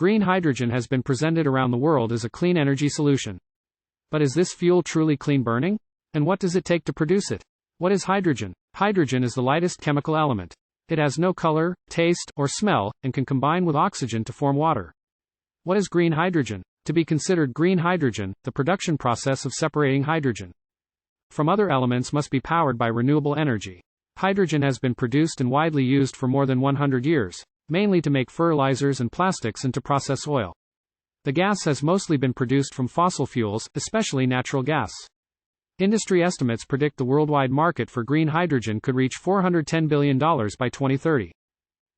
Green hydrogen has been presented around the world as a clean energy solution. But is this fuel truly clean burning? And what does it take to produce it? What is hydrogen? Hydrogen is the lightest chemical element. It has no color, taste, or smell, and can combine with oxygen to form water. What is green hydrogen? To be considered green hydrogen, the production process of separating hydrogen from other elements must be powered by renewable energy. Hydrogen has been produced and widely used for more than 100 years, mainly to make fertilizers and plastics and to process oil. The gas has mostly been produced from fossil fuels, especially natural gas. Industry estimates predict the worldwide market for green hydrogen could reach $410 billion by 2030.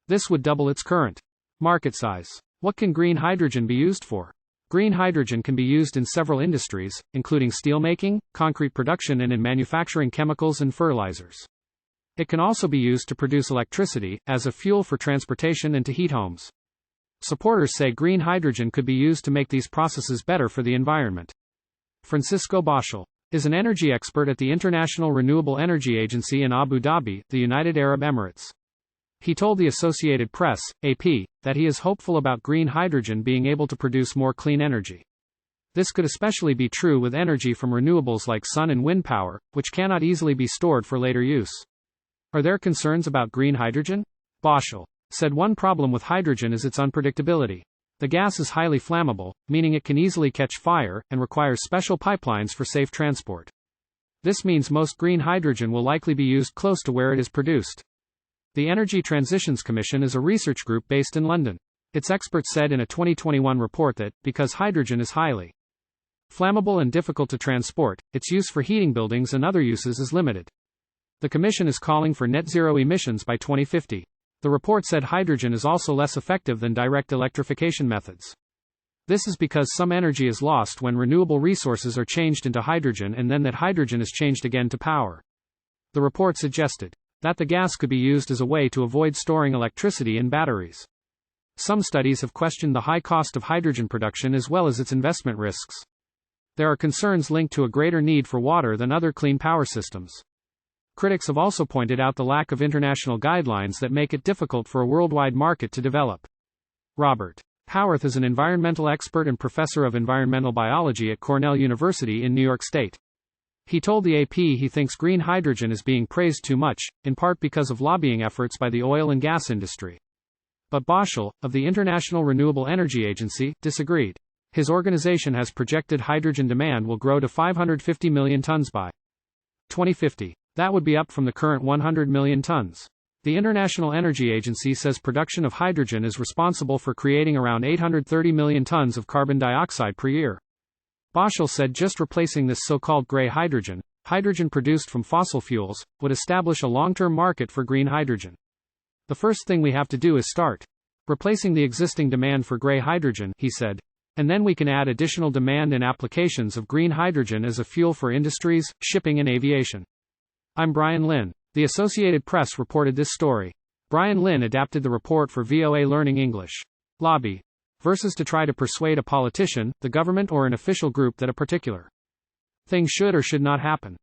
This would double its current market size. What can green hydrogen be used for? Green hydrogen can be used in several industries, including steelmaking, concrete production, and in manufacturing chemicals and fertilizers. It can also be used to produce electricity, as a fuel for transportation and to heat homes. Supporters say green hydrogen could be used to make these processes better for the environment. Francisco Boschel is an energy expert at the International Renewable Energy Agency in Abu Dhabi, the United Arab Emirates. He told the Associated Press, AP, that he is hopeful about green hydrogen being able to produce more clean energy. This could especially be true with energy from renewables like sun and wind power, which cannot easily be stored for later use. Are there concerns about green hydrogen? Boschel said one problem with hydrogen is its unpredictability. The gas is highly flammable, meaning it can easily catch fire, and requires special pipelines for safe transport. This means most green hydrogen will likely be used close to where it is produced. The Energy Transitions Commission is a research group based in London. Its experts said in a 2021 report that, because hydrogen is highly flammable and difficult to transport, its use for heating buildings and other uses is limited. The Commission is calling for net zero emissions by 2050. The report said hydrogen is also less effective than direct electrification methods. This is because some energy is lost when renewable resources are changed into hydrogen and then that hydrogen is changed again to power. The report suggested that the gas could be used as a way to avoid storing electricity in batteries. Some studies have questioned the high cost of hydrogen production as well as its investment risks. There are concerns linked to a greater need for water than other clean power systems. Critics have also pointed out the lack of international guidelines that make it difficult for a worldwide market to develop. Robert Howarth is an environmental expert and professor of environmental biology at Cornell University in New York State. He told the AP he thinks green hydrogen is being praised too much, in part because of lobbying efforts by the oil and gas industry. But Boschel, of the International Renewable Energy Agency, disagreed. His organization has projected hydrogen demand will grow to 550 million tons by 2050. That would be up from the current 100 million tons. The International Energy Agency says production of hydrogen is responsible for creating around 830 million tons of carbon dioxide per year. Boschel said just replacing this so-called gray hydrogen, hydrogen produced from fossil fuels, would establish a long-term market for green hydrogen. The first thing we have to do is start replacing the existing demand for gray hydrogen, he said. And then we can add additional demand and applications of green hydrogen as a fuel for industries, shipping and aviation. I'm Brian Lynn. The Associated Press reported this story. Brian Lynn adapted the report for VOA Learning English. Lobby versus to try to persuade a politician, the government or an official group that a particular thing should or should not happen.